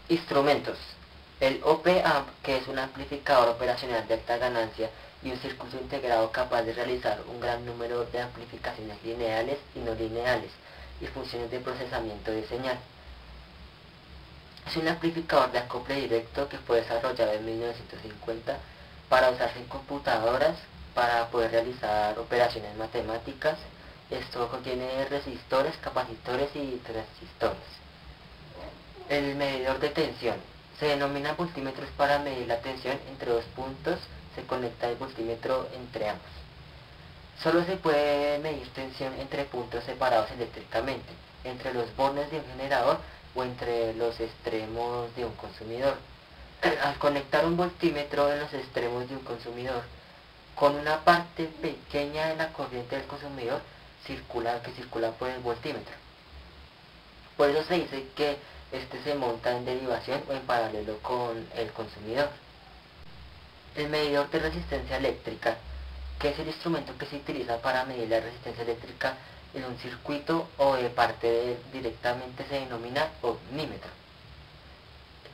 Instrumentos. El op-amp, que es un amplificador operacional de alta ganancia y un circuito integrado capaz de realizar un gran número de amplificaciones lineales y no lineales y funciones de procesamiento de señal. Es un amplificador de acople directo que fue desarrollado en 1950 para usarse en computadoras para poder realizar operaciones matemáticas. Esto contiene resistores, capacitores y transistores. El medidor de tensión. Se denomina voltímetros para medir la tensión entre dos puntos. Se conecta el voltímetro entre ambos. Solo se puede medir tensión entre puntos separados eléctricamente, entre los bornes de un generador o entre los extremos de un consumidor. Al conectar un voltímetro en los extremos de un consumidor, con una parte pequeña de la corriente del consumidor que circula por el voltímetro. Por eso se dice que este se monta en derivación o en paralelo con el consumidor. El medidor de resistencia eléctrica, que es el instrumento que se utiliza para medir la resistencia eléctrica en un circuito o de parte de él directamente, se denomina ohmímetro.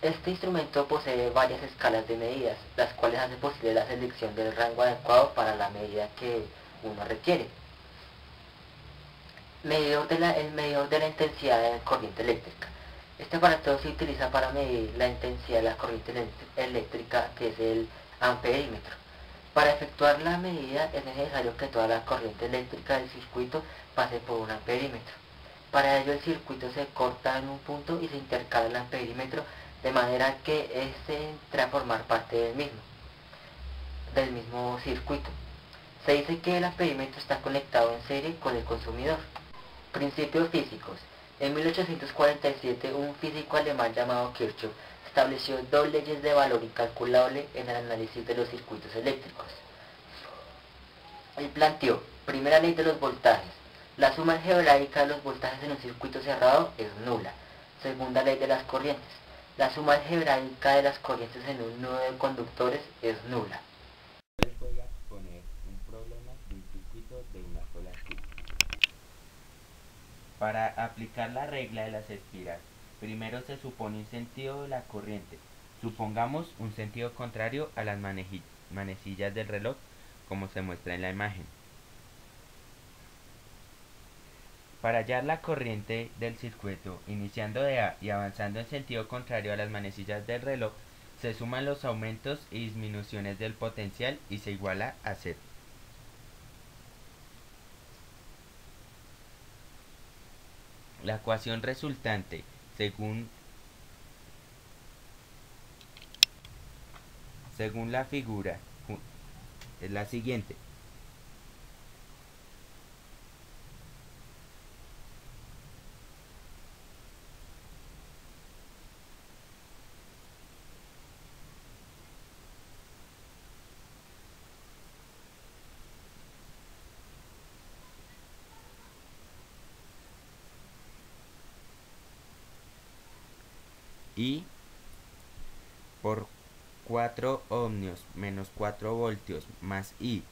Este instrumento posee varias escalas de medidas, las cuales hacen posible la selección del rango adecuado para la medida que uno requiere. El medidor de la intensidad de corriente eléctrica. Este aparato se utiliza para medir la intensidad de la corriente eléctrica, que es el amperímetro. Para efectuar la medida es necesario que toda la corriente eléctrica del circuito pase por un amperímetro. Para ello el circuito se corta en un punto y se intercala el amperímetro de manera que éste entre a formar parte del mismo circuito. Se dice que el amperímetro está conectado en serie con el consumidor. Principios físicos. En 1847 un físico alemán llamado Kirchhoff estableció dos leyes de valor incalculable en el análisis de los circuitos eléctricos. Él planteó, primera ley de los voltajes, la suma algebraica de los voltajes en un circuito cerrado es nula. Segunda ley de las corrientes, la suma algebraica de las corrientes en un nudo de conductores es nula. Les voy a poner un problema de un circuito de una sola fila. Para aplicar la regla de las espiras, primero se supone un sentido de la corriente. Supongamos un sentido contrario a las manecillas del reloj, como se muestra en la imagen. Para hallar la corriente del circuito, iniciando de A y avanzando en sentido contrario a las manecillas del reloj, se suman los aumentos y disminuciones del potencial y se iguala a cero. La ecuación resultante, según la figura, es la siguiente. I por 4 ohmios menos 4 voltios más I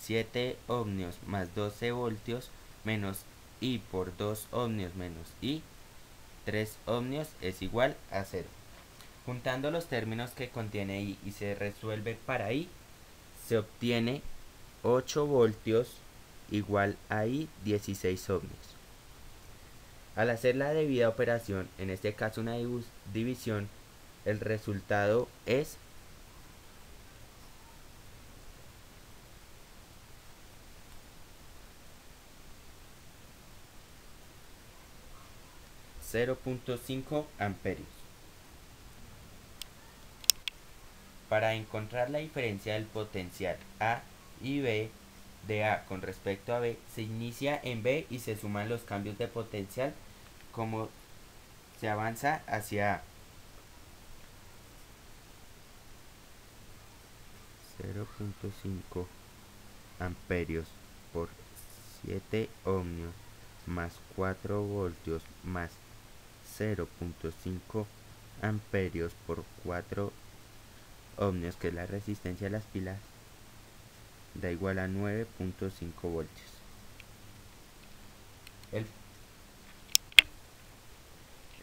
7 ohmios más 12 voltios menos I por 2 ohmios menos I 3 ohmios es igual a 0. Juntando los términos que contiene I y se resuelve para I, se obtiene 8 voltios igual a I 16 ohmios. Al hacer la debida operación, en este caso una división, el resultado es 0.5 amperios. Para encontrar la diferencia del potencial A y B de A con respecto a B, se inicia en B y se suman los cambios de potencial como se avanza hacia A. 0.5 amperios por 7 ohmios más 4 voltios más 0.5 amperios por 4 ohmios, que es la resistencia de las pilas, da igual a 9.5 voltios.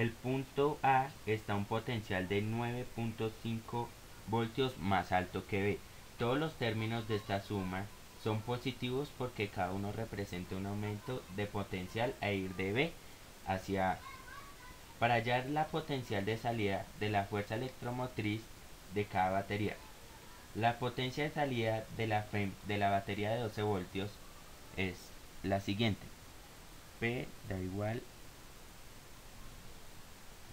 El punto A está a un potencial de 9.5 voltios más alto que B. Todos los términos de esta suma son positivos porque cada uno representa un aumento de potencial a ir de B hacia A. Para hallar la potencial de salida de la fuerza electromotriz de cada batería. La potencia de salida de la FEM de la batería de 12 voltios es la siguiente. P da igual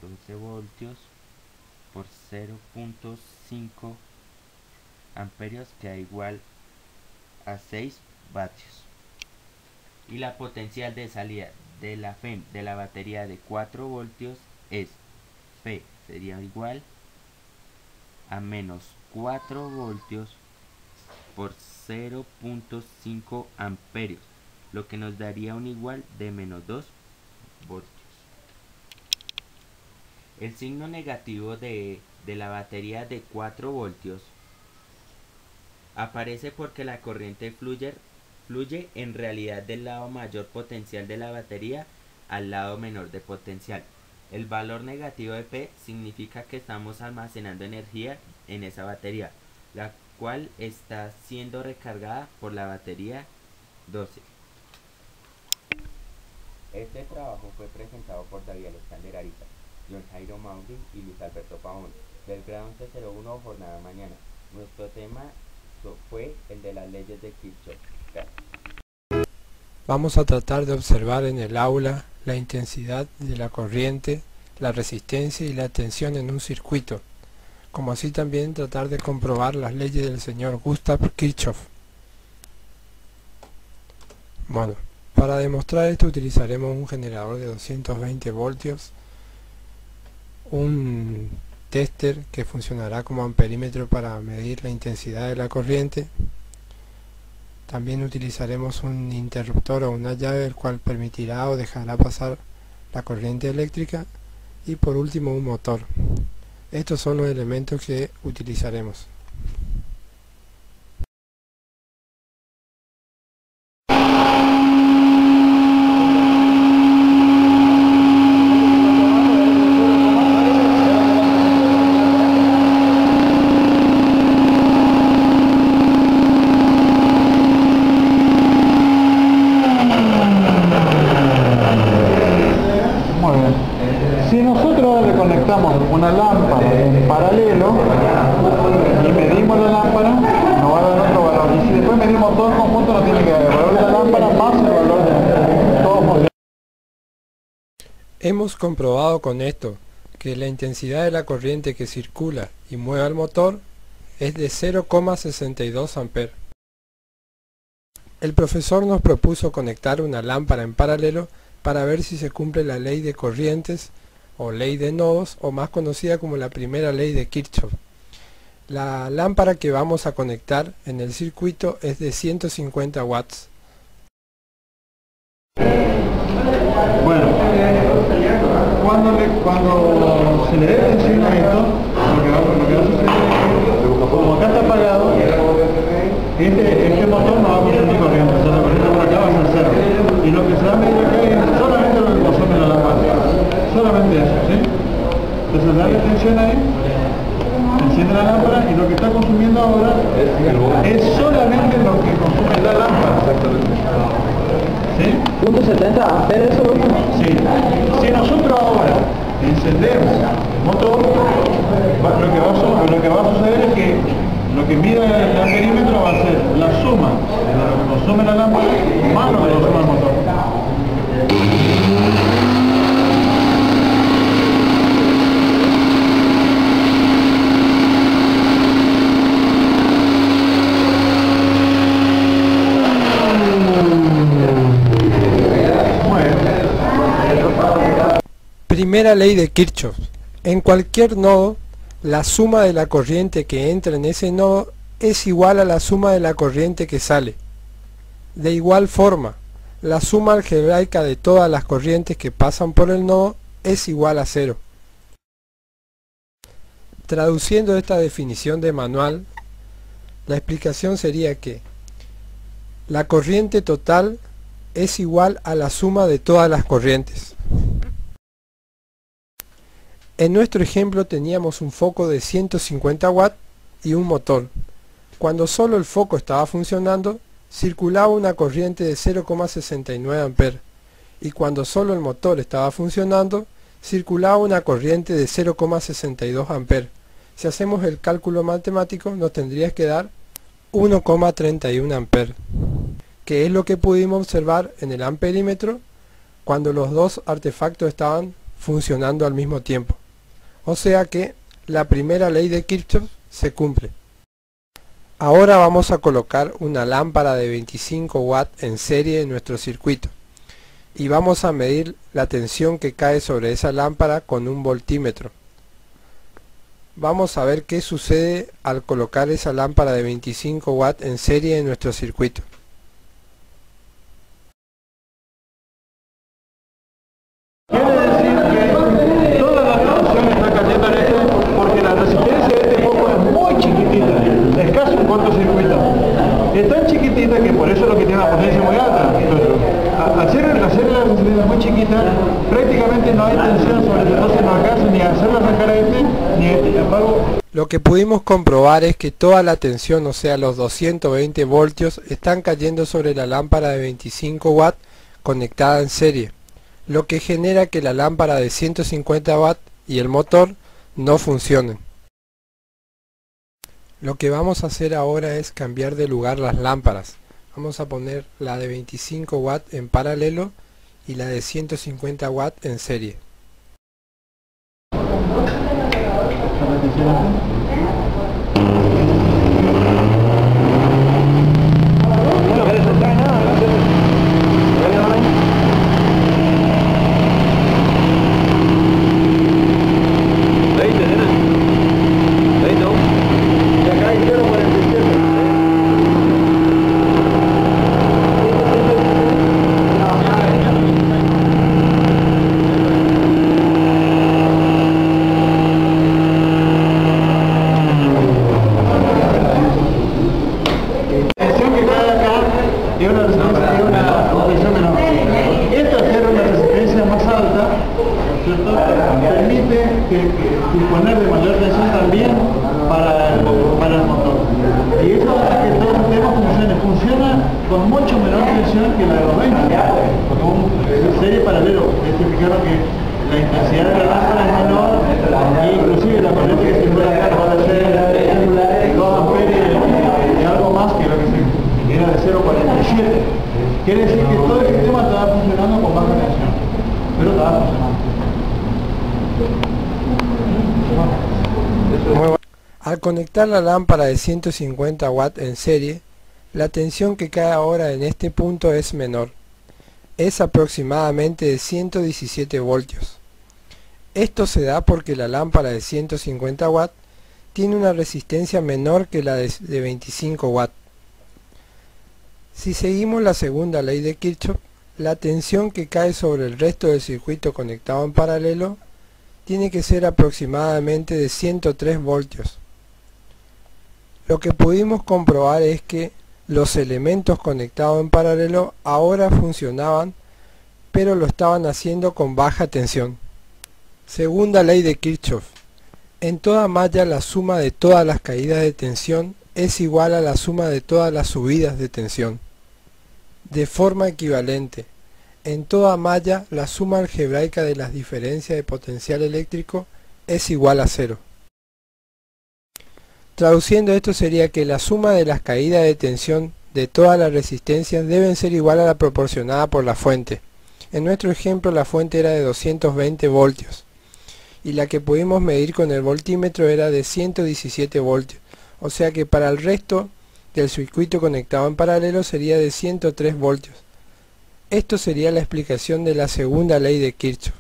12 voltios por 0.5 amperios que da igual a 6 vatios. Y la potencial de salida de la FEM de la batería de 4 voltios es P sería igual a menos 4 voltios por 0.5 amperios, lo que nos daría un igual de menos 2 voltios. El signo negativo de la batería de 4 voltios aparece porque la corriente fluye en realidad del lado mayor potencial de la batería al lado menor de potencial. El valor negativo de P significa que estamos almacenando energía en esa batería, la cual está siendo recargada por la batería 12. Este trabajo fue presentado por David Alexander Ariza, John Jairo Mauri y Luis Alberto Pavón, del grado 1101 jornada mañana. Nuestro tema fue el de las leyes de Kirchhoff. Vamos a tratar de observar en el aula la intensidad de la corriente, la resistencia y la tensión en un circuito, como así también tratar de comprobar las leyes del señor Gustav Kirchhoff. Bueno, para demostrar esto utilizaremos un generador de 220 voltios, un tester que funcionará como amperímetro para medir la intensidad de la corriente. También utilizaremos un interruptor o una llave el cual permitirá o dejará pasar la corriente eléctrica, y por último un motor. Estos son los elementos que utilizaremos. Si nosotros le conectamos una lámpara en paralelo y medimos la lámpara, nos va a dar otro valor. Y si después medimos todo el conjunto, nos tiene que dar el valor de la lámpara más el valor de todos. Hemos comprobado con esto que la intensidad de la corriente que circula y mueve al motor es de 0,62 amperes. El profesor nos propuso conectar una lámpara en paralelo para ver si se cumple la ley de corrientes o ley de nodos, o más conocida como la primera ley de Kirchhoff. La lámpara que vamos a conectar en el circuito es de 150 watts. Bueno, cuando se le dé tensión a esto, lo que va a suceder es que, como acá está apagado, este motor no va a consumir corriente, o sea, la corriente por acá va a ser cero. Y lo que se va a medir acá es solamente lo que consume la lámpara. Solamente eso, ¿sí? Entonces darle tensión ahí, enciende la lámpara, y lo que está consumiendo ahora es solamente lo que consume la lámpara. ¿Sí? .70 amperes solo. Sí. Si nosotros ahora encendemos el motor, lo que va a suceder es que lo que mide el amperímetro va a ser la suma de lo que consume la lámpara más lo que consume el motor. Primera ley de Kirchhoff. En cualquier nodo, la suma de la corriente que entra en ese nodo es igual a la suma de la corriente que sale. De igual forma, la suma algebraica de todas las corrientes que pasan por el nodo es igual a 0. Traduciendo esta definición de manual, la explicación sería que la corriente total es igual a la suma de todas las corrientes. En nuestro ejemplo teníamos un foco de 150 watts y un motor. Cuando solo el foco estaba funcionando, circulaba una corriente de 0,69 amperes, y cuando solo el motor estaba funcionando, circulaba una corriente de 0,62 amperes. Si hacemos el cálculo matemático, nos tendría que dar 1,31 amperes, que es lo que pudimos observar en el amperímetro cuando los dos artefactos estaban funcionando al mismo tiempo. O sea que la primera ley de Kirchhoff se cumple. Ahora vamos a colocar una lámpara de 25 watts en serie en nuestro circuito y vamos a medir la tensión que cae sobre esa lámpara con un voltímetro. Vamos a ver qué sucede al colocar esa lámpara de 25 watts en serie en nuestro circuito. Quiere decir que toda la tensión está cayendo en esto porque la resistencia de este foco es muy chiquitita, es casi un cortocircuito. Es tan chiquitita que por eso es lo que tiene una potencia muy alta. Al ser la resistencia muy chiquita, prácticamente no hay tensión sobre el, entonces no alcanza ni a hacerla sacar a este, ni a este. Lo que pudimos comprobar es que toda la tensión, o sea los 220 voltios, están cayendo sobre la lámpara de 25 watts conectada en serie, lo que genera que la lámpara de 150 watts y el motor no funcionen. Lo que vamos a hacer ahora es cambiar de lugar las lámparas. Vamos a poner la de 25 watts en paralelo y la de 150 watts en serie. Permite disponer de mayor tensión también para el motor. Y eso hace que todo el sistema funciona con mucho menor tensión que la de los 20. Porque en serie paralelo, fijaron que la intensidad de la lámpara es menor, e inclusive la corriente que circula acá va a ser 2 amperes y algo más que lo que era de 0,47. Quiere decir que todo el sistema estaba funcionando con baja tensión, pero estaba funcionando. Al conectar la lámpara de 150 watts en serie, la tensión que cae ahora en este punto es menor. Es aproximadamente de 117 voltios. Esto se da porque la lámpara de 150 watts tiene una resistencia menor que la de 25 watts. Si seguimos la segunda ley de Kirchhoff, la tensión que cae sobre el resto del circuito conectado en paralelo tiene que ser aproximadamente de 103 voltios. Lo que pudimos comprobar es que los elementos conectados en paralelo ahora funcionaban, pero lo estaban haciendo con baja tensión. Segunda ley de Kirchhoff. En toda malla la suma de todas las caídas de tensión es igual a la suma de todas las subidas de tensión. De forma equivalente, en toda malla la suma algebraica de las diferencias de potencial eléctrico es igual a 0. Traduciendo esto sería que la suma de las caídas de tensión de todas las resistencias deben ser igual a la proporcionada por la fuente. En nuestro ejemplo la fuente era de 220 voltios y la que pudimos medir con el voltímetro era de 117 voltios, o sea que para el resto del circuito conectado en paralelo sería de 103 voltios. Esto sería la explicación de la segunda ley de Kirchhoff.